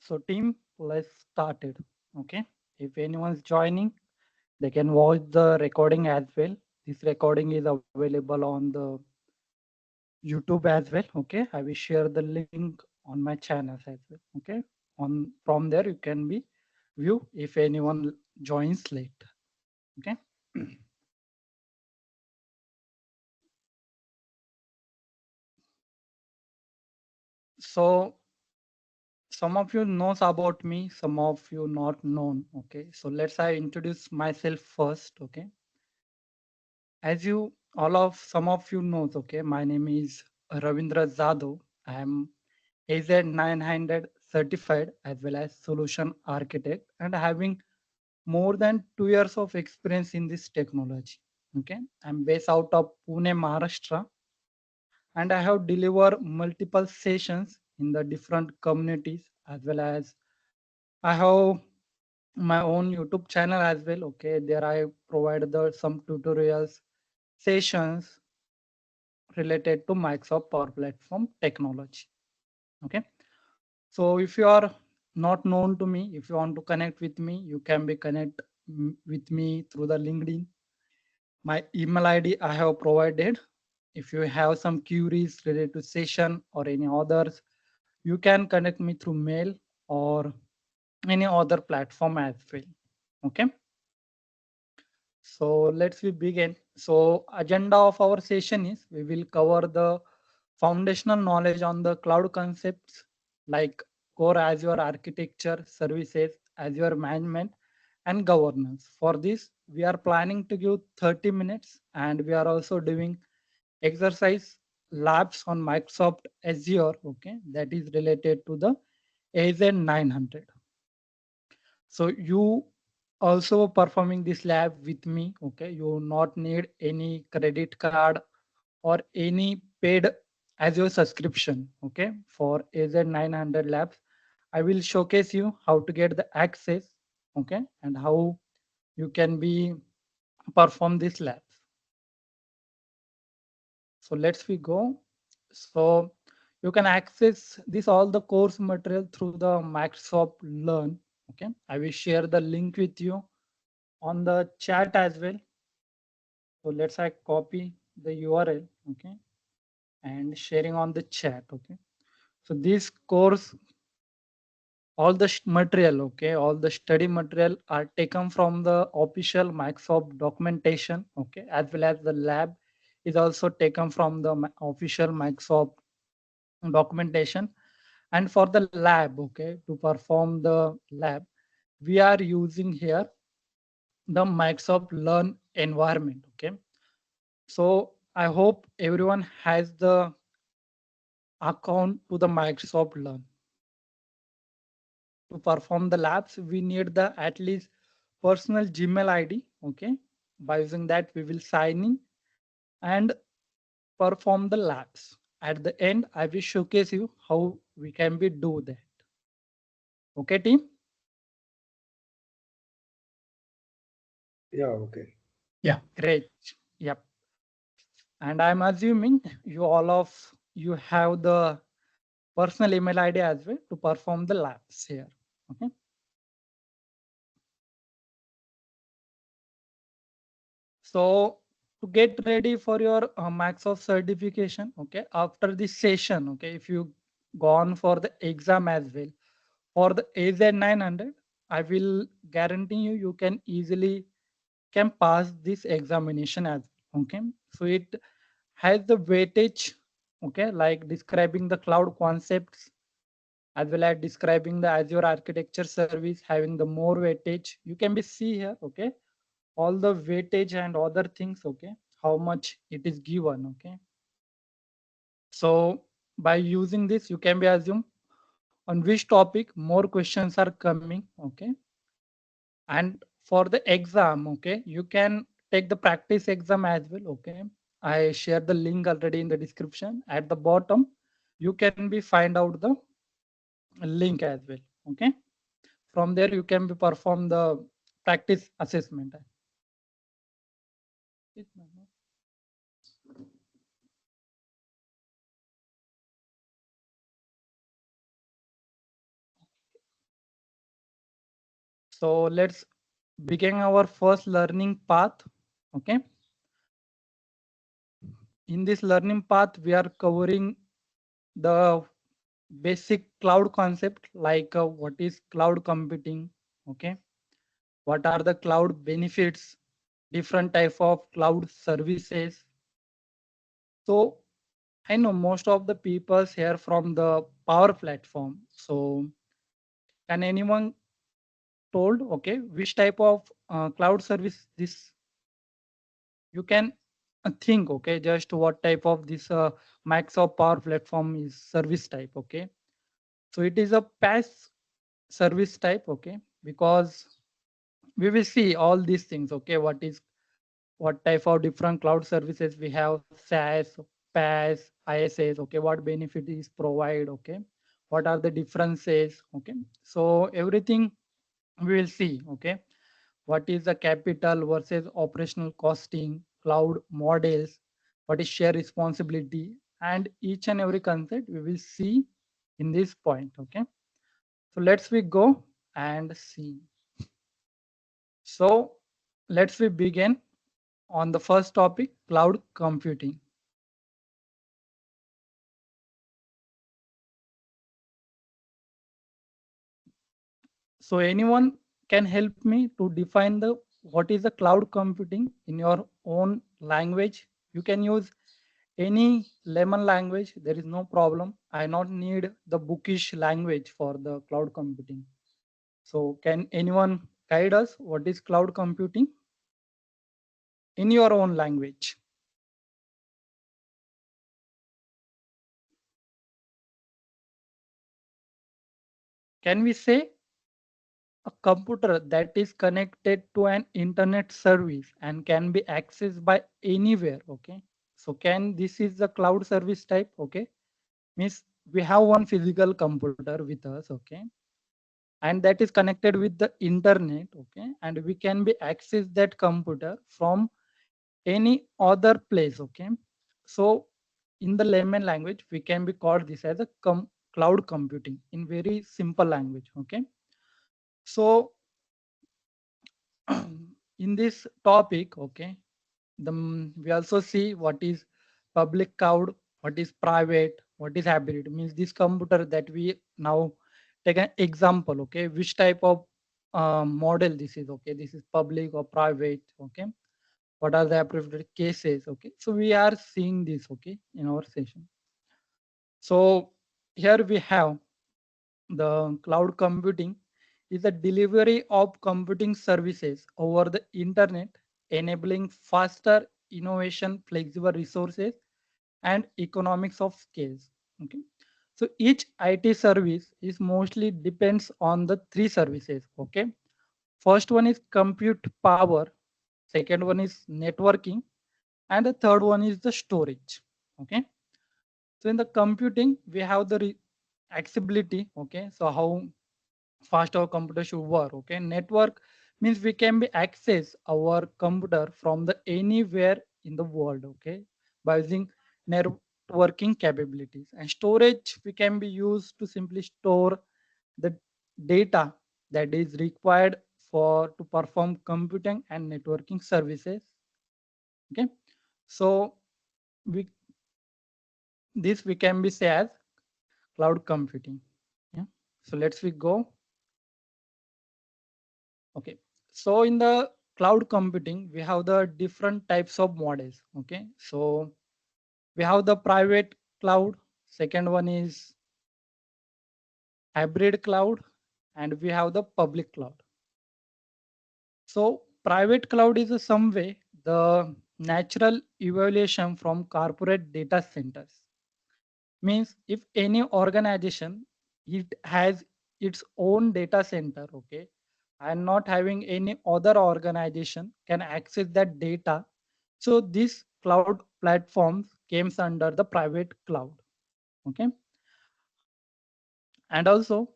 So team, let's start it. Okay. If anyone's joining, they can watch the recording as well. This recording is available on the YouTube as well. Okay. I will share the link on my channels as well. Okay. On from there you can be view if anyone joins late. Okay. So some of you knows about me, some of you not known. Okay. So let's I introduce myself first. Okay. As you all of some of you knows, okay, my name is Ravindra Jadhav. I am AZ900 certified as well as solution architect and having more than 2 years of experience in this technology. Okay, I'm based out of Pune, Maharashtra, and I have delivered multiple sessions in the different communities as well as I have my own YouTube channel as well. Okay, there I provide some tutorials, sessions related to Microsoft Power Platform technology. Okay. So if you are not known to me, if you want to connect with me, you can be connect with me through the LinkedIn. My email ID I have provided. If you have some queries related to session or any others, you can connect me through mail or any other platform as well. Okay. So let's we begin. So agenda of our session is we will cover the foundational knowledge on the cloud concepts like core Azure architecture, services, Azure management, and governance. For this, we are planning to give 30 minutes and we are also doing exercise labs on Microsoft Azure, okay, that is related to the AZ900. So you also performing this lab with me, okay? You not need any credit card or any paid Azure subscription, okay? For AZ900 labs, I will showcase you how to get the access, okay? And how you can be perform these labs. So let's we go. So you can access this all the course material through the Microsoft Learn, okay? I will share the link with you on the chat as well. So let's I copy the URL, okay, and sharing on the chat, okay. So this course, all the material, okay, all the study material are taken from the official Microsoft documentation, okay, as well as the lab is also taken from the official Microsoft documentation. And for the lab, okay, to perform the lab, we are using here the Microsoft Learn environment, okay. So I hope everyone has the account to the Microsoft Learn. To perform the labs, we need the at least personal Gmail ID. Okay. By using that, we will sign in and perform the labs. At the end, I will showcase you how we can be do that. Okay, team? Yeah, okay. Yeah. Great. Yep. And I'm assuming you all of you have the personal email ID as well to perform the labs here. Okay. So to get ready for your Microsoft certification, okay, after this session, okay, if you gone for the exam as well, for the AZ900, I will guarantee you, you can easily can pass this examination as well, okay. So it has the weightage, okay, like describing the cloud concepts as well as describing the Azure architecture service having the more weightage. You can be see here, okay, all the weightage and other things, okay, how much it is given, okay. So by using this, you can be assume on which topic more questions are coming, okay. And for the exam, okay, you can take the practice exam as well, okay. I share the link already in the description. At the bottom, you can be find out the link as well, okay. From there, you can be perform the practice assessment. So let's begin our first learning path. Okay. In this learning path, we are covering the basic cloud concept like what is cloud computing. Okay. What are the cloud benefits, different type of cloud services. So I know most of the people here from the Power Platform. So can anyone told, okay, which type of cloud service this you can think, okay, just what type of this Microsoft Power Platform is service type, okay. So it is a PaaS service type, okay, because we will see all these things, okay, what type of different cloud services we have, SaaS, PaaS, ISAs, okay, what benefit is provide, okay, what are the differences, okay. So everything we will see, okay, what is the capital versus operational costing, cloud models, what is share responsibility, and each and every concept we will see in this point, okay. So let's we go and see. So let's we begin on the first topic, cloud computing. So anyone can help me to define the what is the cloud computing in your own language. You can use any lemon language. There is no problem. I not need the bookish language for the cloud computing. So can anyone guide us? What is cloud computing in your own language? Can we say a computer that is connected to an internet service and can be accessed by anywhere, okay. So can this is the cloud service type, okay, means we have one physical computer with us, okay, and that is connected with the internet, okay, and we can be access that computer from any other place, okay. So in the layman language we can be called this as a cloud computing in very simple language, okay. So in this topic, okay, we also see what is public cloud, what is private, what is hybrid. Means this computer that we now take an example, okay, which type of model this is, okay, this is public or private, okay. What are the appropriate cases, okay. So we are seeing this, okay, in our session. So here we have the cloud computing is the delivery of computing services over the internet, enabling faster innovation, flexible resources, and economics of scales. Okay. So each IT service is mostly depends on the three services. Okay. First one is compute power, second one is networking, and the third one is the storage. Okay. So in the computing, we have the accessibility. Okay. So how fast our computer should work, okay. Network means we can be access our computer from the anywhere in the world, okay, by using networking capabilities. And storage we can be used to simply store the data that is required for to perform computing and networking services, okay. So we this we can be say as cloud computing. Yeah. So let's we go. Okay. So in the cloud computing, we have the different types of models. Okay. So we have the private cloud. Second one is hybrid cloud, and we have the public cloud. So private cloud is a some way the natural evaluation from corporate data centers. Means if any organization it has its own data center, okay, and not having any other organization can access that data, so this cloud platforms comes under the private cloud, okay. And also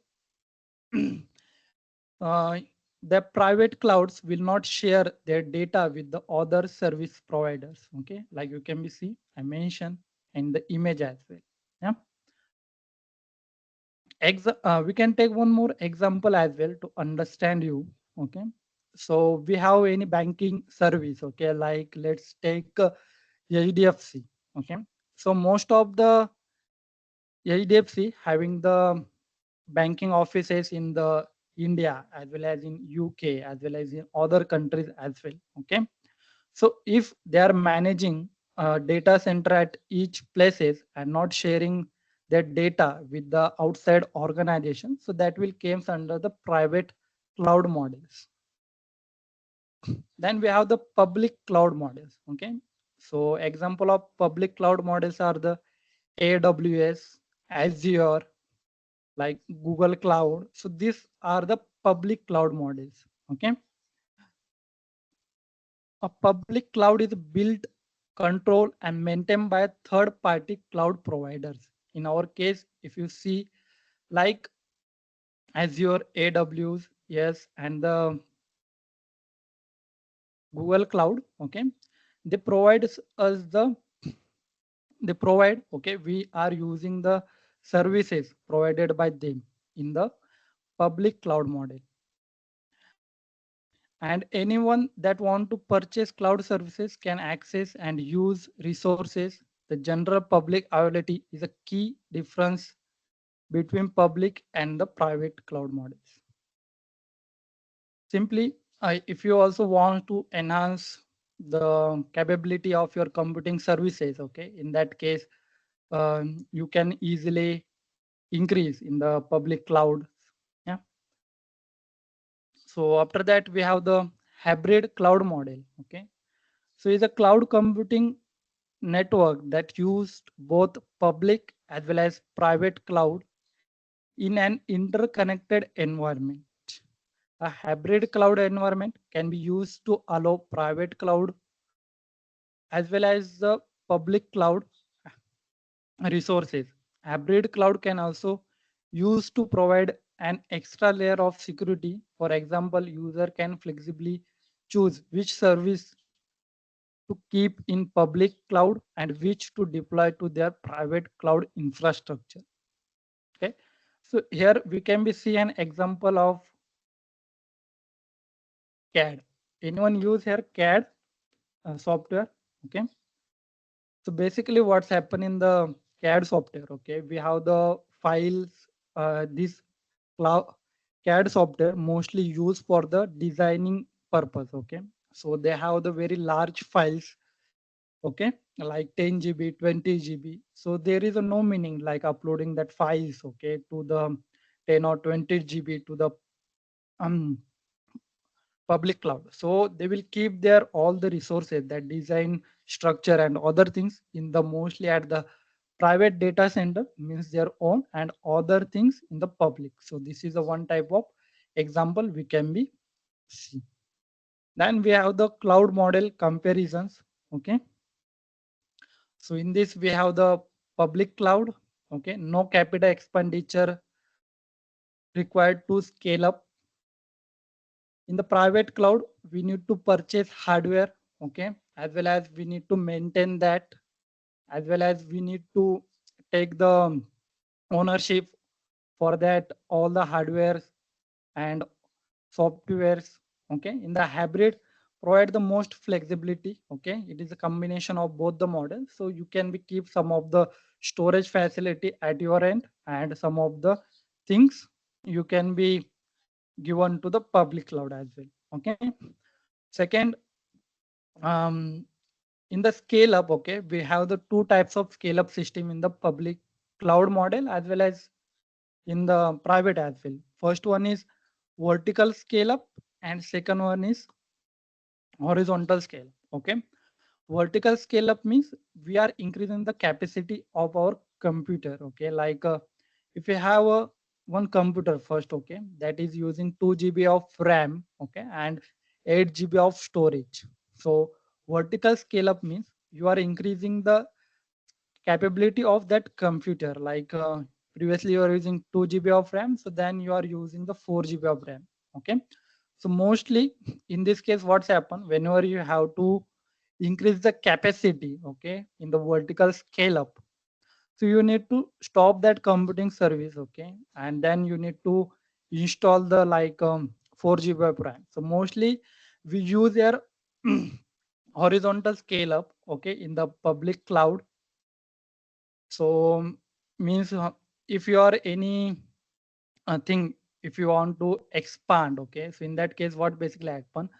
uh, the private clouds will not share their data with the other service providers, okay, like you can be see I mentioned in the image as well. Yeah. We can take one more example as well to understand you. Okay, so we have any banking service. Okay, like let's take HDFC. Okay, so most of the HDFC having the banking offices in the India as well as in UK as well as in other countries as well. Okay, so if they are managing a data center at each places and not sharing their data with the outside organization, so that will comes under the private cloud models. Then we have the public cloud models. Okay, so example of public cloud models are the AWS, Azure, like Google Cloud. So these are the public cloud models. Okay, a public cloud is built, controlled, and maintained by third-party cloud providers. In our case, if you see like Azure, AWS, yes, and the Google Cloud, okay, they provide us they provide, okay, we are using the services provided by them in the public cloud model. And anyone that want to purchase cloud services can access and use resources. The general public availability is a key difference between public and the private cloud models. Simply, if you also want to enhance the capability of your computing services, okay, in that case, you can easily increase in the public cloud. Yeah. So after that, we have the hybrid cloud model. Okay. So it's a cloud computing network that used both public as well as private cloud in an interconnected environment. A hybrid cloud environment can be used to allow private cloud as well as the public cloud resources. Hybrid cloud can also use to provide an extra layer of security. For example, user can flexibly choose which service to keep in public cloud and which to deploy to their private cloud infrastructure. Okay, so here we can be see an example of CAD. Anyone use here CAD software? Okay, so basically what's happened in the CAD software, okay, we have the files, this cloud CAD software mostly used for the designing purpose. Okay, so they have the very large files, okay, like 10 GB, 20 GB. So there is a no meaning like uploading that files, okay, to the 10 or 20 GB to the um public cloud. So they will keep their all the resources, that design structure and other things in the mostly at the private data center, means their own, and other things in the public. So this is a one type of example we can be see. Then we have the cloud model comparisons. Okay, so in this we have the public cloud. Okay, no capital expenditure required to scale up. In the private cloud, we need to purchase hardware, okay, as well as we need to maintain that, as well as we need to take the ownership for that all the hardware and softwares. Okay, in the hybrid, provide the most flexibility. Okay, it is a combination of both the models, so you can be keep some of the storage facility at your end and some of the things you can be given to the public cloud as well. Okay, second, um, in the scale up, okay, we have the two types of scale up system in the public cloud model as well as in the private as well. First one is vertical scale up and second one is horizontal scale. Okay, vertical scale up means we are increasing the capacity of our computer. Okay, like if you have a one computer first, okay, that is using 2 GB of RAM, okay, and 8 GB of storage. So vertical scale up means you are increasing the capability of that computer. Like previously you are using 2 GB of RAM, so then you are using the 4 GB of RAM. Okay, so mostly in this case what's happened, whenever you have to increase the capacity, okay, in the vertical scale up, so you need to stop that computing service, okay, and then you need to install the like 4 GB of RAM. So mostly we use your horizontal scale up, okay, in the public cloud. So means if you are any thing, if you want to expand, okay, so in that case, what basically happen?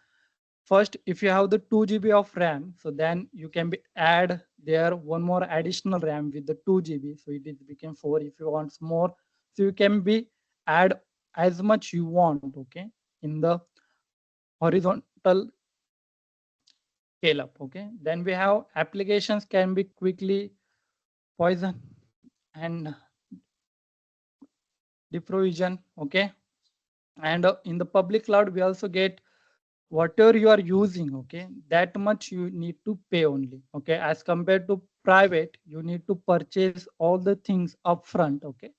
First, if you have the 2 GB of RAM, so then you can be add there one more additional RAM with the 2 GB, so it is became 4. If you want more, so you can be add as much you want, okay, in the horizontal scale up, okay. Then we have applications can be quickly poison and deprovision, okay. And in the public cloud, we also get whatever you are using, okay, that much you need to pay only, okay, as compared to private, you need to purchase all the things upfront, okay.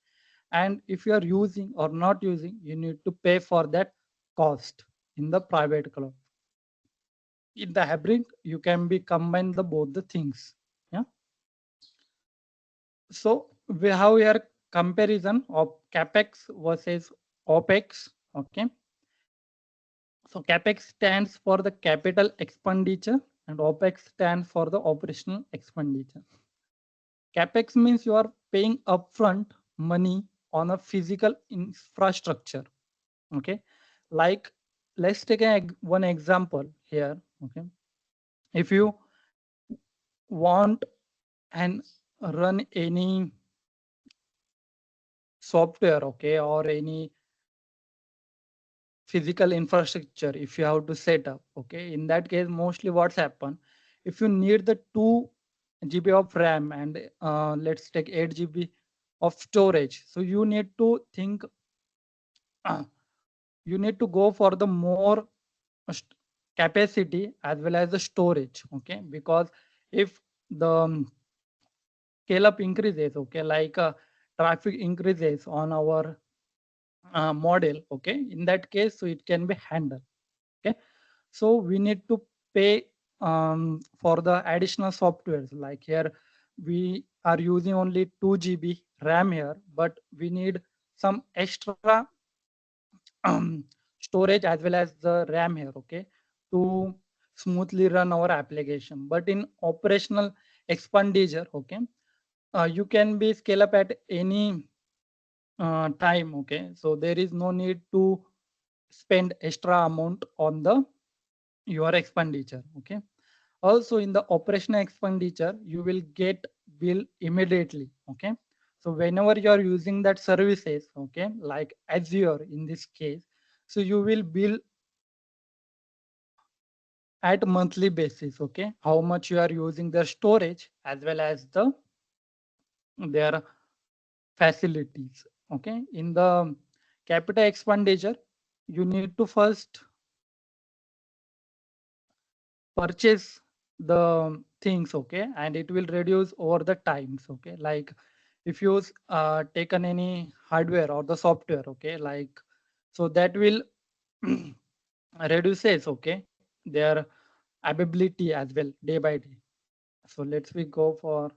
And if you are using or not using, you need to pay for that cost in the private cloud. In the hybrid, you can be combine the both the things. Yeah. So we have here comparison of capex versus opex, okay. So CapEx stands for the capital expenditure and OpEx stands for the operational expenditure. CapEx means you are paying upfront money on a physical infrastructure. Okay. Like let's take one example here. Okay. If you want and run any software, okay, or any physical infrastructure, if you have to set up, okay, in that case mostly what's happen, if you need the 2 GB of RAM and let's take 8 GB of storage, so you need to think you need to go for the more st- capacity as well as the storage, okay, because if the scale up increases, okay, like traffic increases on our model, okay, in that case, so it can be handled, okay. So we need to pay for the additional softwares, like here we are using only 2 GB RAM here, but we need some extra storage as well as the RAM here, okay, to smoothly run our application. But in operational expenditure, okay, you can be scale up at any time, okay. So there is no need to spend extra amount on the your expenditure, okay. Also in the operational expenditure, you will get bill immediately, okay. So whenever you are using that services, okay, like Azure in this case, so you will bill at monthly basis, okay, how much you are using their storage as well as their facilities, okay. In the capital expenditure, you need to first purchase the things, okay, and it will reduce over the times, okay. Like if you taken any hardware or the software, okay, like so that will reduces, okay, their availability as well day by day. So let's we go for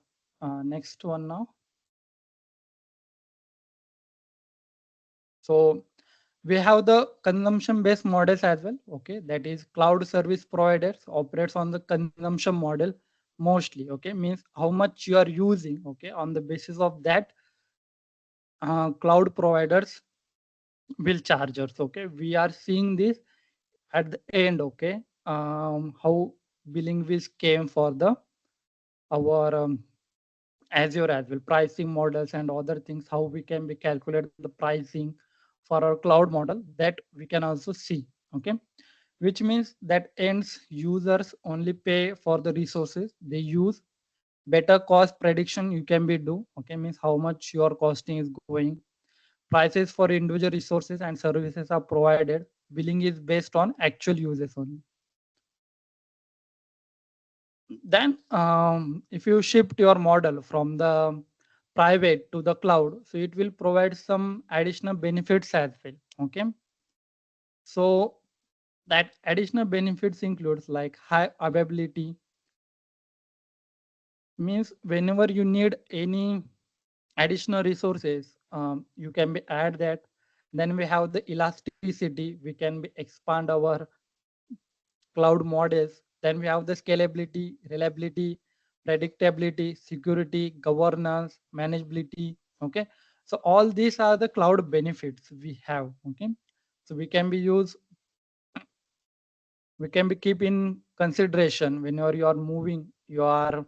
next one now. So we have the consumption based models as well, okay, that is cloud service providers operates on the consumption model mostly, okay, means how much you are using, okay, on the basis of that cloud providers will charge us, okay. We are seeing this at the end, okay, how billing will came for the our Azure as well, pricing models and other things, how we can be calculate the pricing for our cloud model, that we can also see, okay. Which means that ends users only pay for the resources they use. Better cost prediction you can be do, okay, means how much your costing is going. Prices for individual resources and services are provided. Billing is based on actual uses only. Then if you shift your model from the private to the cloud, so it will provide some additional benefits as well, okay. So that additional benefits includes like high availability, means whenever you need any additional resources, you can be add that. Then we have the elasticity. We can expand our cloud models. Then we have the scalability, reliability, predictability, security, governance, manageability. Okay. So all these are the cloud benefits we have. Okay. So we can be keep in consideration whenever you are moving your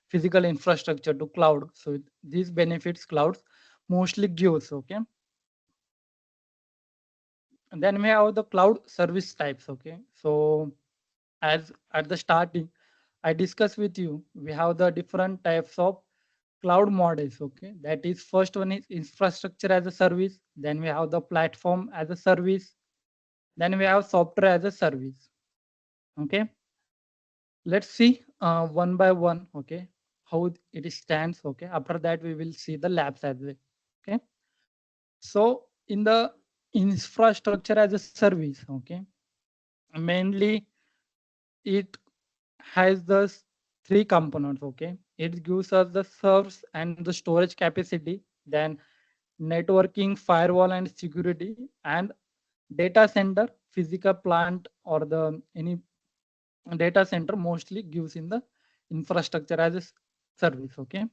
physical infrastructure to cloud. So these benefits clouds mostly gives. Okay. And then we have the cloud service types. Okay. So as at the starting I discussed with you, we have the different types of cloud models. Okay, that is first one is infrastructure as a service, then we have the platform as a service, then we have software as a service. Okay, let's see one by one. Okay, how it stands. Okay, after that we will see the labs as well. Okay, so in the infrastructure as a service. Okay, mainly it has the three components. Okay, it gives us the servers and the storage capacity, then networking, firewall and security, and data center, physical plant or the any data center mostly gives in the infrastructure as a service. Okay,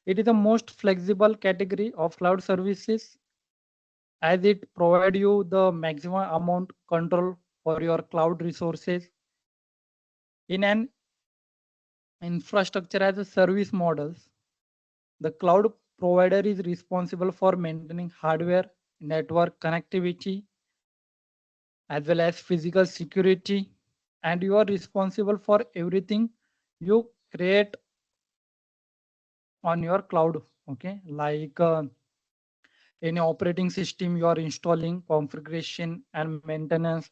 it is the most flexible category of cloud services as it provide you the maximum amount control for your cloud resources. In an infrastructure as a service models, the cloud provider is responsible for maintaining hardware, network connectivity, as well as physical security, and you are responsible for everything you create on your cloud. Okay, like any operating system you are installing, configuration and maintenance,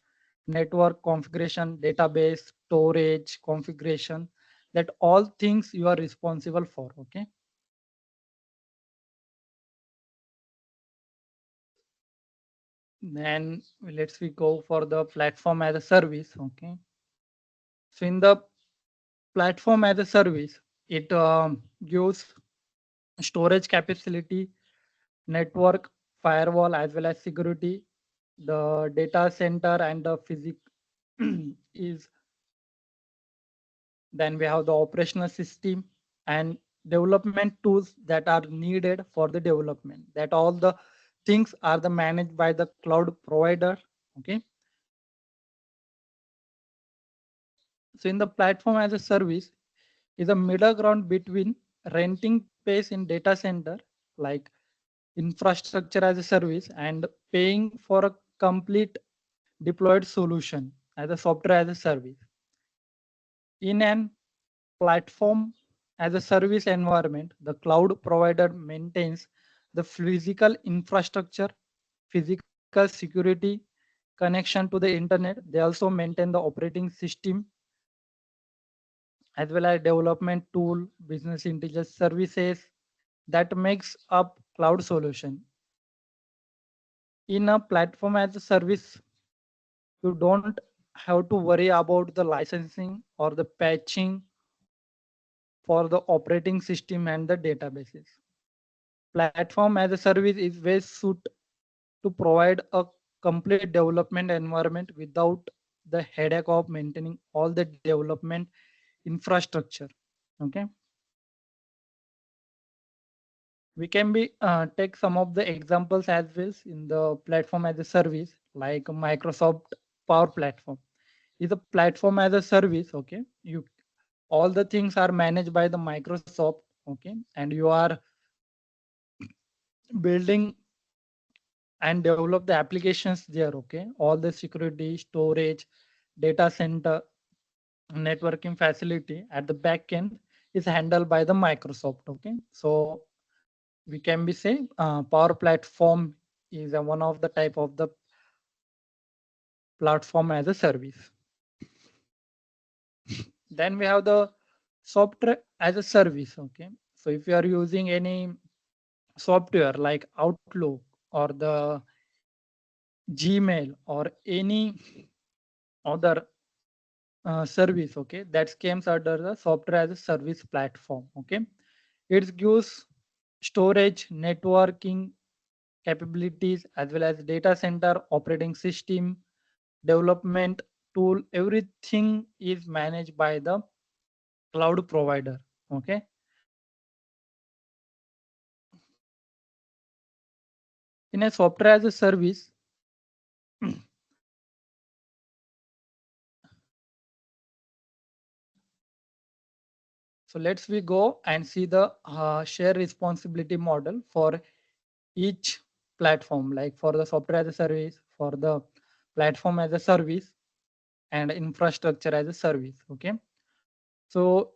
network configuration, database, storage configuration, that all things you are responsible for. Okay, then let's we go for the platform as a service. Okay, so in the platform as a service, it gives storage capacity, network, firewall, as well as security. The data center and the physics is, then we have the operational system and development tools that are needed for the development. That all the things are the managed by the cloud provider. Okay. So in the platform as a service is a middle ground between renting space in data center, like infrastructure as a service, and paying for a complete deployed solution as a software as a service. In an platform as a service environment, the cloud provider maintains the physical infrastructure, physical security, connection to the internet. They also maintain the operating system as well as development tool, business intelligence services that makes up cloud solution. In a platform as a service, you don't have to worry about the licensing or the patching for the operating system and the databases. Platform as a service is best suit to provide a complete development environment without the headache of maintaining all the development infrastructure. Okay, we can be take some of the examples as well in the platform as a service, like Microsoft Power Platform is a platform as a service. Okay, you all the things are managed by the Microsoft. Okay, and you are building and develop the applications there. Okay, all the security, storage, data center, networking facility at the back end is handled by the Microsoft. Okay, so we can be say Power Platform is one of the type of the platform as a service. Then we have the software as a service. Okay, so if you are using any software like Outlook or the Gmail or any other service, okay, that comes under the software as a service platform. Okay, it gives storage, networking capabilities as well as data center, operating system, development tool, everything is managed by the cloud provider. Okay. In a software as a service, so let's we go and see the share responsibility model for each platform, like for the software as a service, for the platform as a service, and infrastructure as a service. Okay. So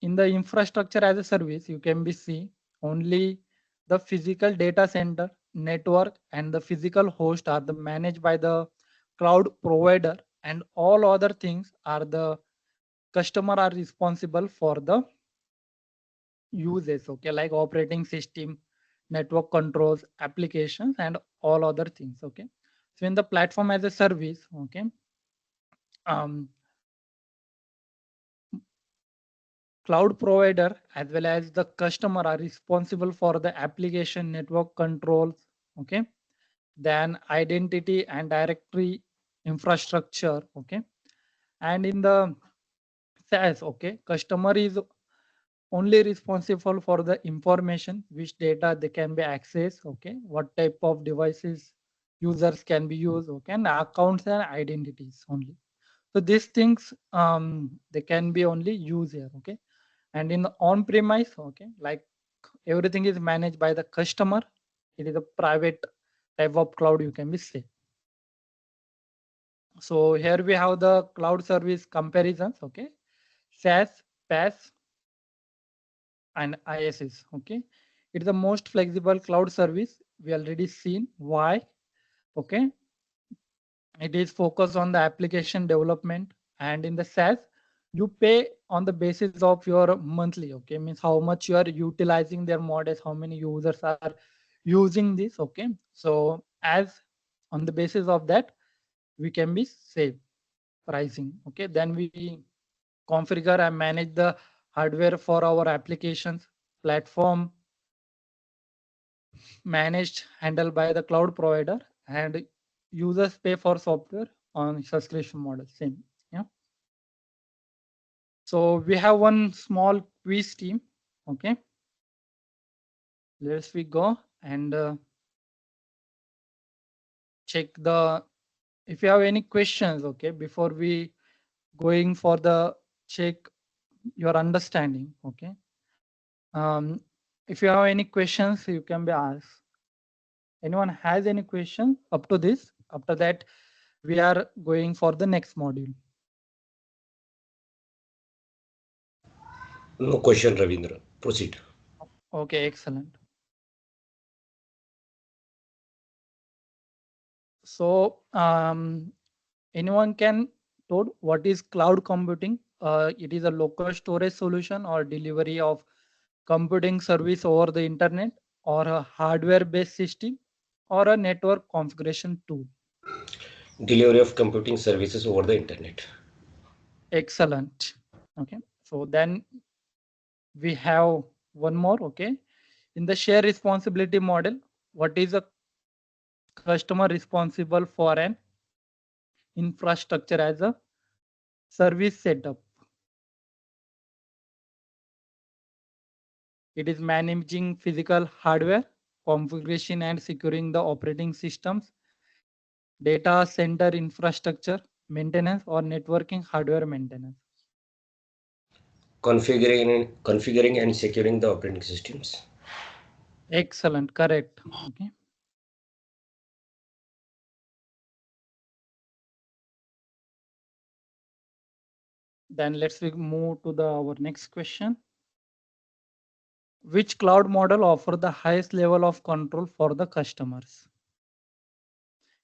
in the infrastructure as a service, you can be see only the physical data center, network, and the physical host are the managed by the cloud provider, and all other things are the customer are responsible for the uses. Okay, like operating system, network controls, applications, and all other things. Okay, so in the platform as a service, okay, um, cloud provider as well as the customer are responsible for the application network controls. Okay, then identity and directory infrastructure. Okay, and in the SaaS, okay, customer is only responsible for the information which data they can be accessed. Okay, what type of devices users can be used. Okay, and accounts and identities only. So these things they can be only used here. Okay, and in the on-premise, okay, like everything is managed by the customer. It is a private type of cloud, you can be say. So here we have the cloud service comparisons. Okay, SaaS, PaaS, and ISS. Okay, it's the most flexible cloud service. We already seen why. Okay, it is focused on the application development, and in the SaaS, you pay on the basis of your monthly. Okay, means how much you are utilizing their models, how many users are using this. Okay, so as on the basis of that, we can be save pricing. Okay, then we configure and manage the hardware for our applications platform managed handled by the cloud provider, and users pay for software on subscription model same. Yeah, so we have one small quiz team. Okay, let's we go and check the if you have any questions. Okay, before we going for the check your understanding. Okay, um if you have any questions, you can be asked. Anyone has any question up to this? After that, we are going for the next module. No question, Ravindra. Proceed. Okay, excellent. So, anyone can told what is cloud computing? It is a local storage solution or delivery of computing service over the internet, or a hardware-based system, or a network configuration tool. Delivery of computing services over the internet. Excellent. Okay, so then we have one more. Okay, in the share responsibility model, what is a customer responsible for an infrastructure as a service setup? It is managing physical hardware, configuration and securing the operating systems, data center infrastructure, maintenance or networking hardware maintenance. Configuring and securing the operating systems. Excellent, correct. Okay. Then let's we move to the our next question. Which cloud model offer the highest level of control for the customers?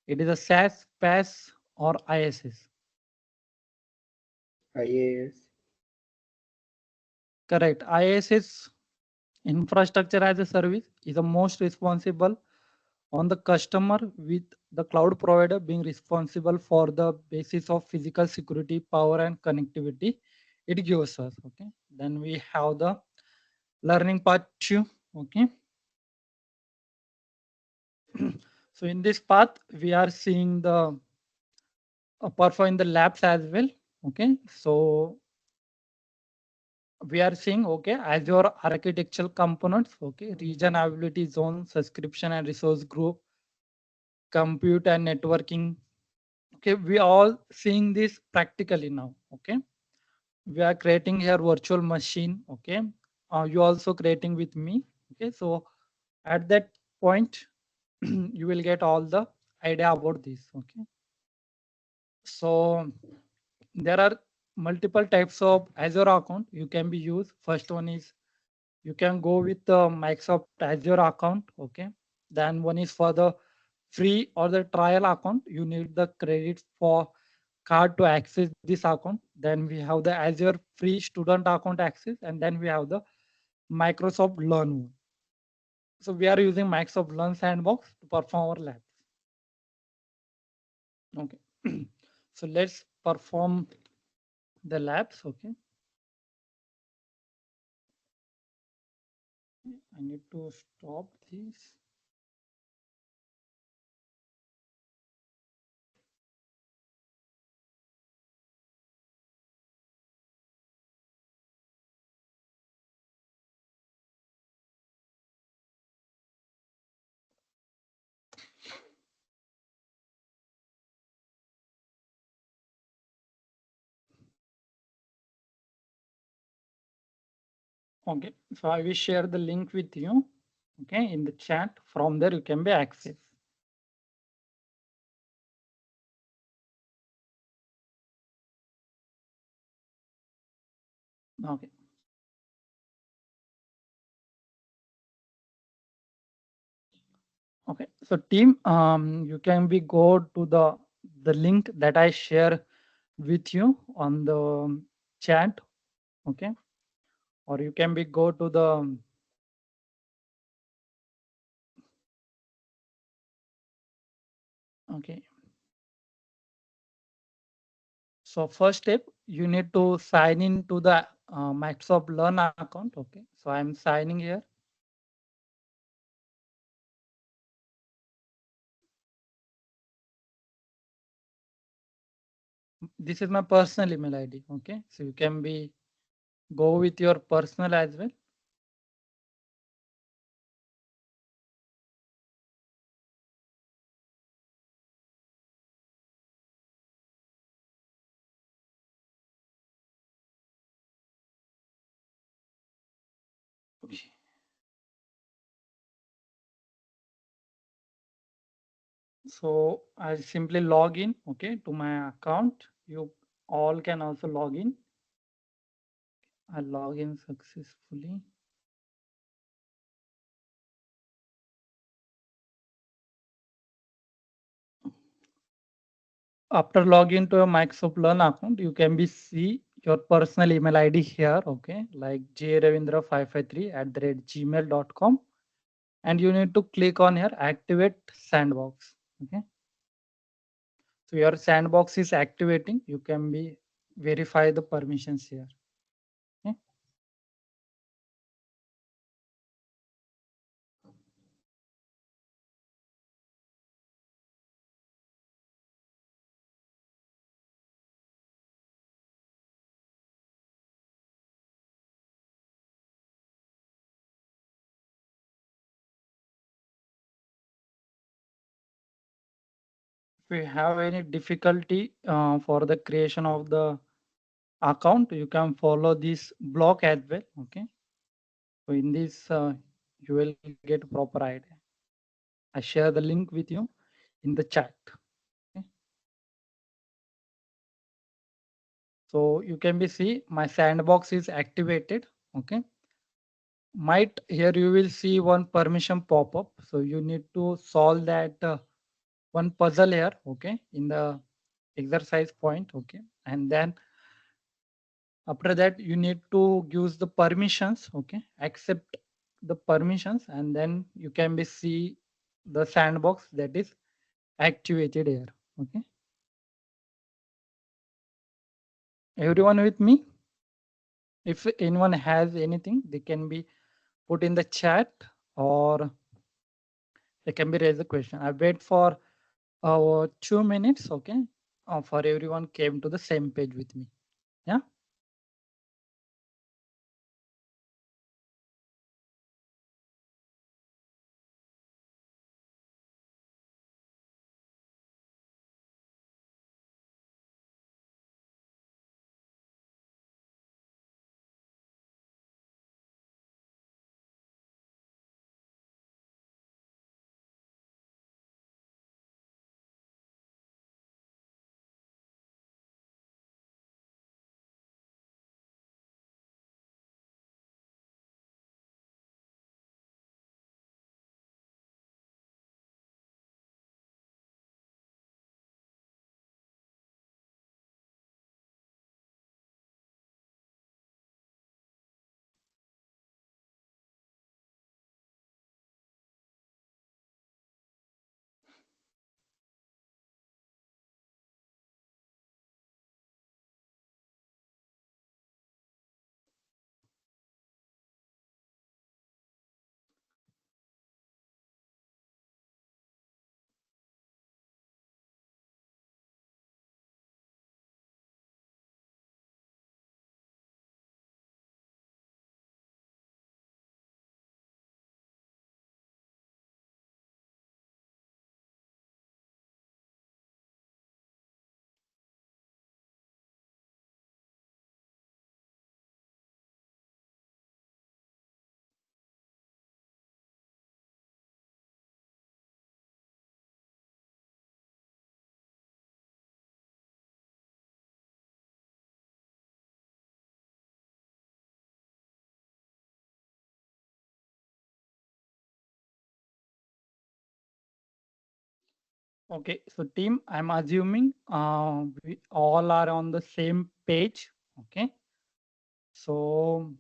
It is a SaaS, PaaS, or ISS. IaaS. Correct. ISS, infrastructure as a service, is the most responsible on the customer, with the cloud provider being responsible for the basis of physical security, power and connectivity it gives us. Okay, then we have the learning part 2. Okay, So in this path, we are seeing the perform the labs as well. Okay, so we are seeing okay Azure architectural components. Okay, region availability zone, subscription and resource group, compute and networking. Okay, we all seeing this practically now. Okay, we are creating here virtual machine. Okay, you also creating with me. Okay, so at that point, you will get all the idea about this. Okay, so there are multiple types of Azure account you can be used. First one is you can go with the Microsoft Azure account. Okay, then one is for the free or the trial account. You need the credit for card to access this account. Then we have the Azure free student account access, and then we have the Microsoft Learn one. So we are using Microsoft Learn Sandbox to perform our labs. Okay, so let's perform the labs. Okay, I need to stop this. Okay, so I will share the link with you. Okay, in the chat. From there, you can be access. Okay. Okay. So team, you can be go to the link that I share with you on the chat. Okay, or you can be go to the okay. So first step, you need to sign in to the Microsoft Learn account. Okay, so I'm signing here. This is my personal email ID. Okay, so you can be go with your personal as well. Okay. So I simply log in, okay, to my account. You all can also log in. I log in successfully. After login to your Microsoft Learn account, you can be see your personal email ID here, okay, like jravindra553@gmail.com, and you need to click on here activate sandbox. Okay, so your sandbox is activating. You can be verify the permissions here. Okay. If you have any difficulty for the creation of the account, you can follow this block as well. Okay, so in this you will get proper idea. I share the link with you in the chat. Okay, so you can be see my sandbox is activated. Okay, might here you will see one permission pop up, so you need to solve that one puzzle here. Okay, in the exercise point. Okay, and then after that you need to use the permissions. Okay, accept the permissions, and then you can be see the sandbox that is activated here. Okay, everyone with me? If anyone has anything, they can be put in the chat, or They can be raise the question. I wait for 2 minutes, okay, for everyone came to the same page with me. Yeah. Okay, so team, I'm assuming we all are on the same page. Okay, so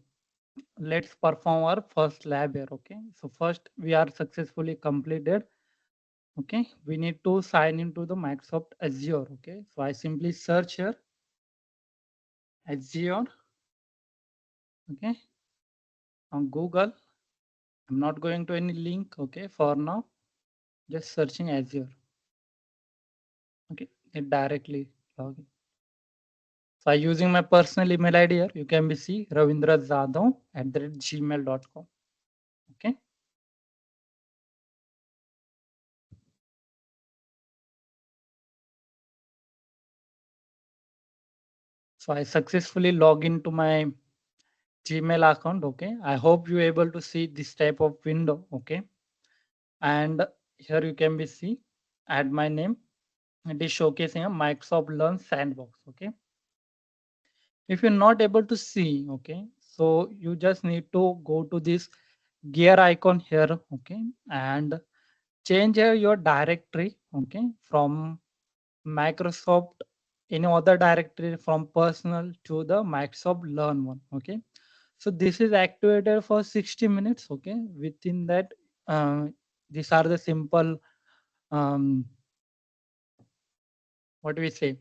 let's perform our first lab here. Okay, so first we are successfully completed. Okay, we need to sign into the Microsoft Azure. Okay, so I simply search here Azure. Okay, on Google. I'm not going to any link. Okay, for now, just searching Azure. Okay, it directly login. So I using my personal email ID here. You can be see Ravindra Jadhav at the gmail.com. Okay. So I successfully log into my Gmail account. Okay. I hope you're able to see this type of window. Okay. And here you can be see add my name. It is showcasing a Microsoft Learn Sandbox. Okay. If you're not able to see, okay, so you just need to go to this gear icon here, okay, and change your directory, okay, from Microsoft, any other directory from personal to the Microsoft Learn one, okay. So this is activated for 60 minutes, okay. Within that, uh, these are the simple, um, what do we say,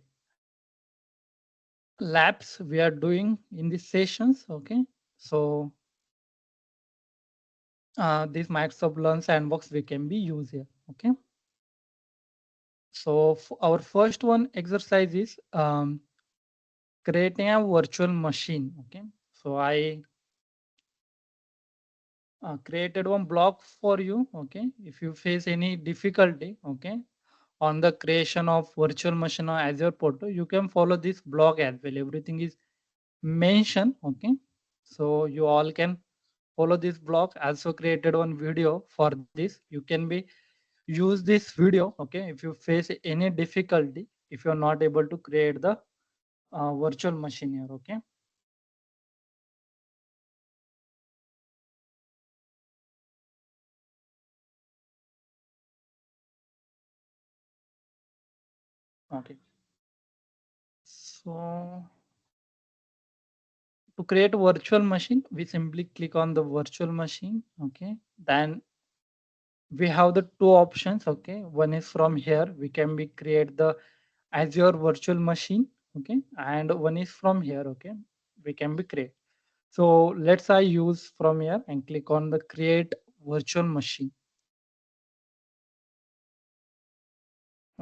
labs we are doing in these sessions, okay. So this Microsoft Learn Sandbox we can be used here, okay. So our first one exercise is creating a virtual machine, okay. So I created one block for you, okay. If you face any difficulty, okay, on the creation of virtual machine on Azure Portal, you can follow this blog as well. Everything is mentioned, okay. So you all can follow this blog. Also created one video for this. You can be use this video, okay. If you face any difficulty, if you're not able to create the virtual machine here, okay. Okay, so to create a virtual machine, we simply click on the virtual machine, okay. Then we have the two options, okay. One is from here we can be create the Azure virtual machine, okay, and one is from here, okay, we can be create. So let's I use from here and click on the create virtual machine.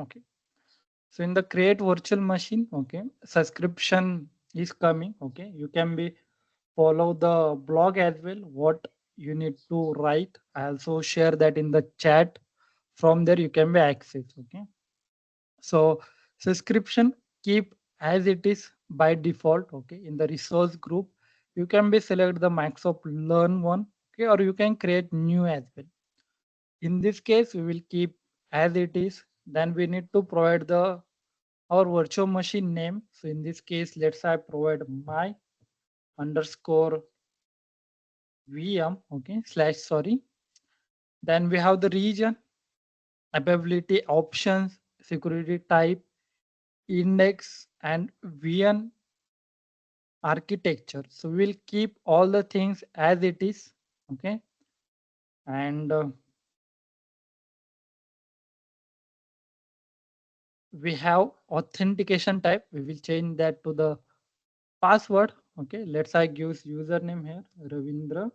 Okay. So in the create virtual machine, okay, subscription is coming. Okay, you can be follow the blog as well. What you need to write, I also share that in the chat. From there, you can be access. Okay, so subscription keep as it is by default. Okay, in the resource group, you can be select the Microsoft Learn one. Okay, or you can create new as well. In this case, we will keep as it is. Then we need to provide the our virtual machine name. So in this case, let's I provide my underscore VM, okay, slash sorry. Then we have the region, availability options, security type, index, and VN architecture. So we'll keep all the things as it is, okay. And we have authentication type. We will change that to the password. Okay, let's I give username here, Ravindra,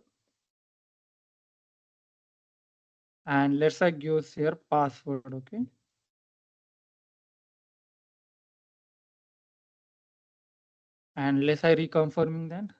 and let's I give here password. Okay, and let's I reconfirming that.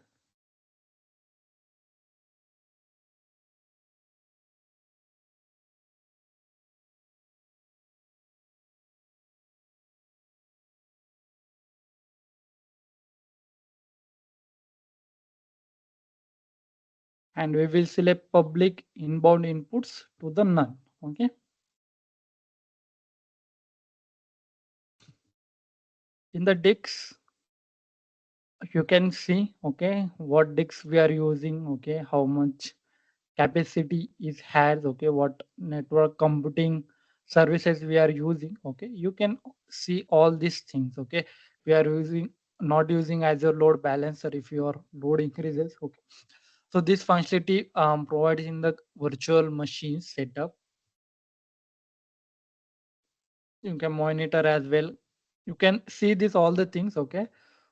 And we will select public inbound inputs to the none. Okay, in the disk you can see, okay, what disks we are using, okay, how much capacity is has, okay, what network computing services we are using. Okay, you can see all these things. Okay, we are using not using Azure load balancer if your load increases. Okay, so this functionality provided in the virtual machine setup. You can monitor as well. You can see this all the things. Okay,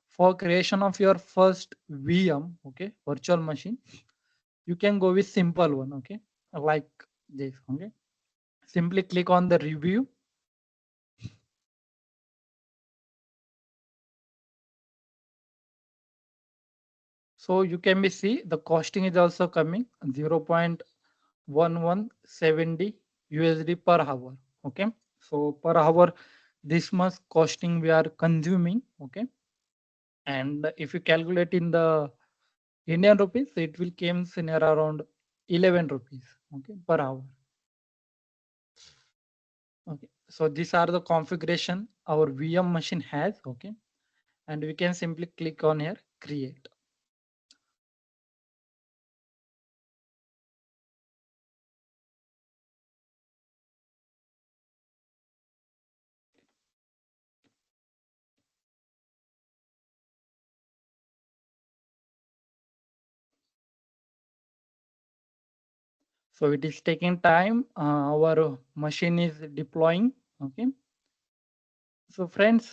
for creation of your first VM, okay, virtual machine, you can go with simple one. Okay, like this. Okay, simply click on the review. So you can be see the costing is also coming 0.1170 USD per hour. Okay, so per hour this much costing we are consuming. Okay, and if you calculate in the Indian rupees, it will came near around 11 rupees, okay, per hour. Okay, so these are the configuration our VM machine has. Okay, and we can simply click on here create. So it is taking time. Our machine is deploying. Okay, so friends,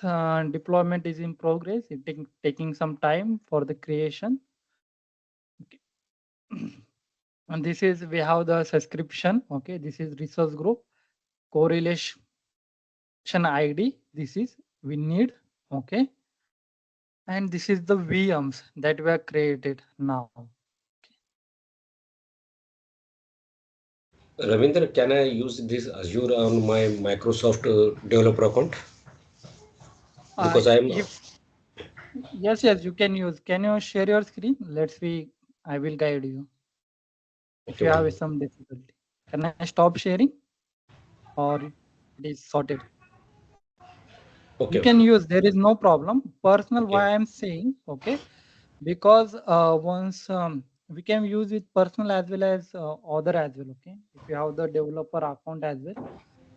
deployment is in progress. It taking some time for the creation. Okay. And this is we have the subscription. Okay, this is resource group correlation ID. This is we need. Okay, and this is the VMs that were created now. Ravindra, can I use this Azure on my Microsoft developer account? Because I'm If yes, yes, you can use. Can you share your screen? Let's see. I will guide you. If okay. you One have minute. some difficulty, can I stop sharing or it is sorted? Okay, You okay, can use. There is no problem. Personal. okay, Why I'm saying okay, because once we can use it personal as well as other as well. Okay, if you have the developer account as well,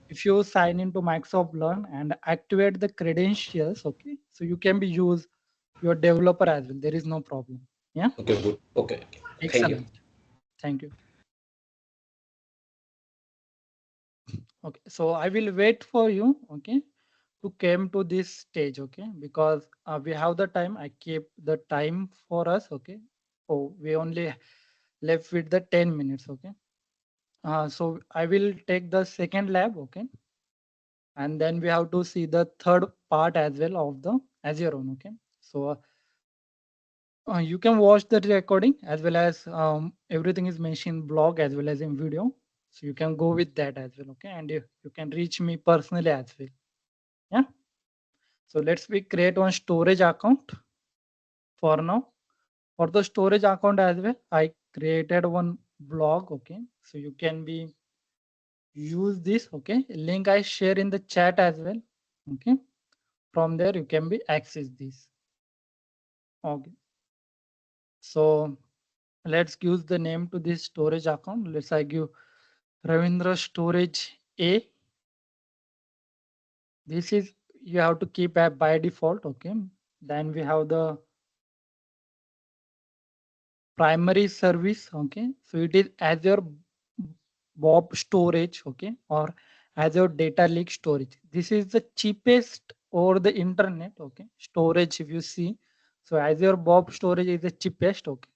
if you sign into Microsoft Learn and activate the credentials, okay, so you can be use your developer as well. There is no problem. Yeah, okay, good. Okay, okay. Thank you. excellent. Thank you. Okay, so I will wait for you. Okay, to came to this stage. Okay, because we have the time. I keep the time for us. Okay, oh, we only left with the 10 minutes. Okay, so I will take the second lab. Okay, And then we have to see the third part as well of the Azure one. Okay, so you can watch the recording as well as everything is mentioned blog as well as in video. So you can go with that as well. Okay, and you can reach me personally as well. Yeah. So let's we create one storage account for now. For the storage account as well, I created one blog. Okay, so you can be use this. Okay, link I share in the chat as well. Okay, from there you can be access this. Okay, so let's use the name to this storage account. Let's I give Ravindra storage A. This is you have to keep at by default. Okay, then we have the primary service. Okay, so it is Azure Bob storage. Okay, or Azure data lake storage. This is the cheapest over the internet. Okay, storage if you see. So Azure Bob storage is the cheapest. Okay,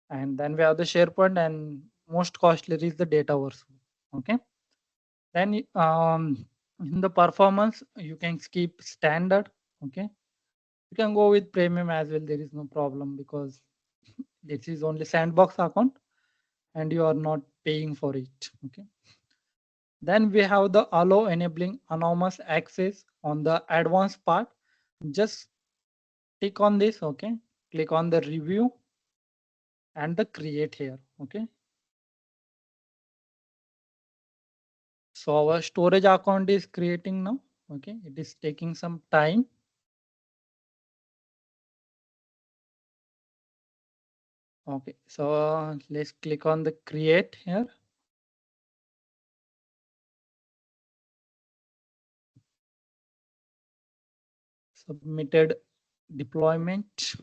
and then we have the SharePoint, and most costly is the Dataverse. Okay, then in the performance you can skip standard. Okay, you can go with premium as well. There is no problem because this is only Sandbox account and you are not paying for it. Okay, then we have the allow enabling anonymous access on the advanced part. Just click on this. Okay, click on the review and the create here. Okay, so our storage account is creating now. Okay, it is taking some time. Okay, so let's click on the create here. Submitted deployment.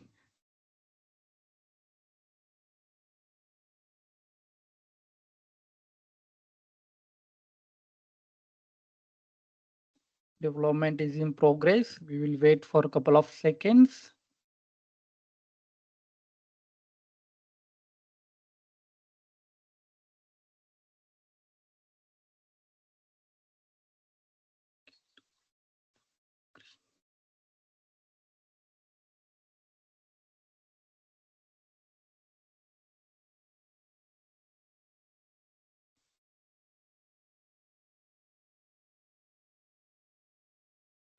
Development is in progress. We will wait for a couple of seconds.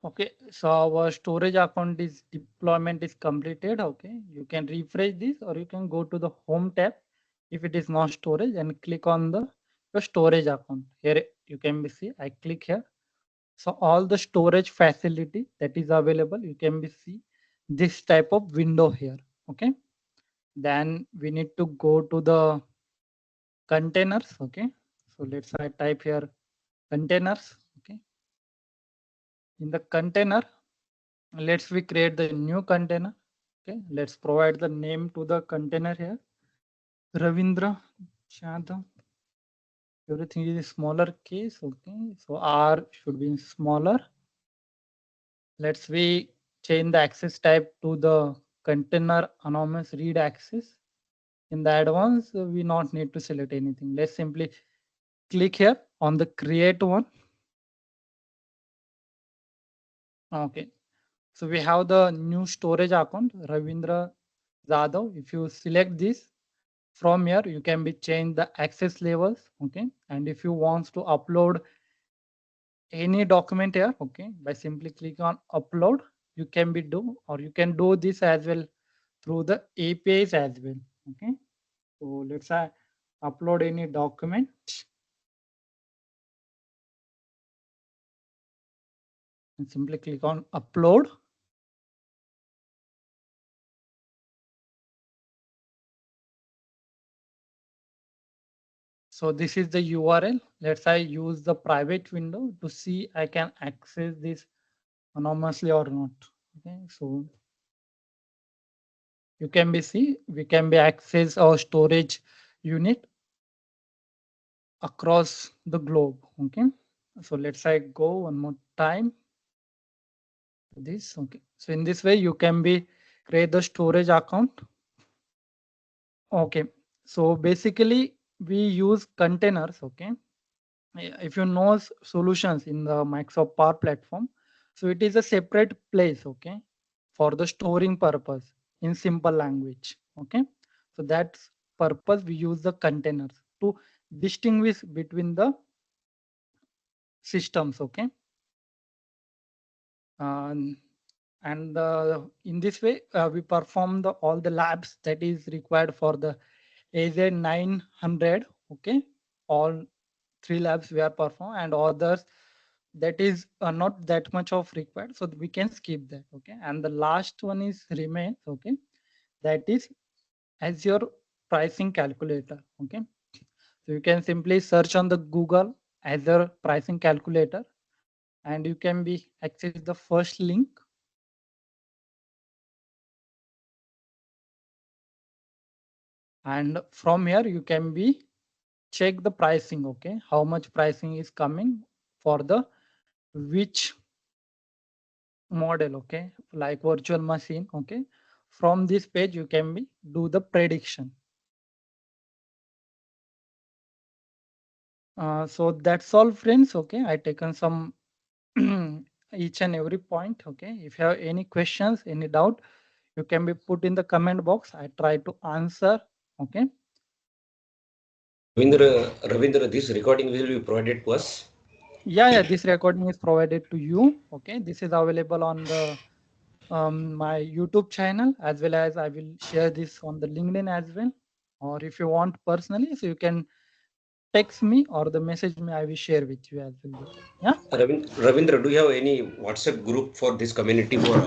Okay, so our storage account is deployment is completed. Okay, you can refresh this or you can go to the home tab if it is not storage and click on the your storage account. Here you can be see. I click here. So all the storage facility that is available, you can be see this type of window here. Okay, then we need to go to the containers. Okay, so let's I type here containers. Okay, in the container let's we create the new container. Okay, let's provide the name to the container here. Ravindra, Jadhav. Everything is smaller case. Okay, so R should be smaller. Let's we change the access type to the container anonymous read access. In the advanced we not need to select anything. Let's simply click here on the create one. Okay, so we have the new storage account, Ravindra Jadhav. If you select this from here, you can be change the access levels. Okay, and if you want to upload any document here, okay, by simply click on upload, you can be do or you can do this as well through the APIs as well. Okay, so let's upload any document and simply click on upload. So this is the URL. Let's I use the private window to see I can access this anonymously or not. Okay, so you can be see we can be access our storage unit across the globe. Okay, so let's I go one more time to this. Okay, so in this way you can be create the storage account. Okay, so basically we use containers. Okay, if you know solutions in the Microsoft Power Platform, so it is a separate place, okay, for the storing purpose in simple language, okay. So that's purpose we use the containers to distinguish between the systems, okay. Um, and in this way we perform the all the labs that is required for the AZ 900, okay. All three labs we are perform and others that is not that much of required, so we can skip that, okay. And the last one is remains, okay, that is Azure pricing calculator, okay. So you can simply search on the Google Azure pricing calculator and you can be access the first link, and from here you can be check the pricing, okay, how much pricing is coming for the which model, okay, like virtual machine, okay. From this page you can be do the prediction. So that's all friends, okay. I taken some each and every point, okay. If you have any questions, any doubt, you can be put in the comment box. I try to answer, okay. Ravindra, this recording will be provided to us. Yeah, this recording is provided to you, okay. This is available on the my YouTube channel, as well as I will share this on the LinkedIn as well. Or if you want personally, so you can text me or the message me. I will share with you as well. Yeah. Ravindra, do you have any WhatsApp group for this community for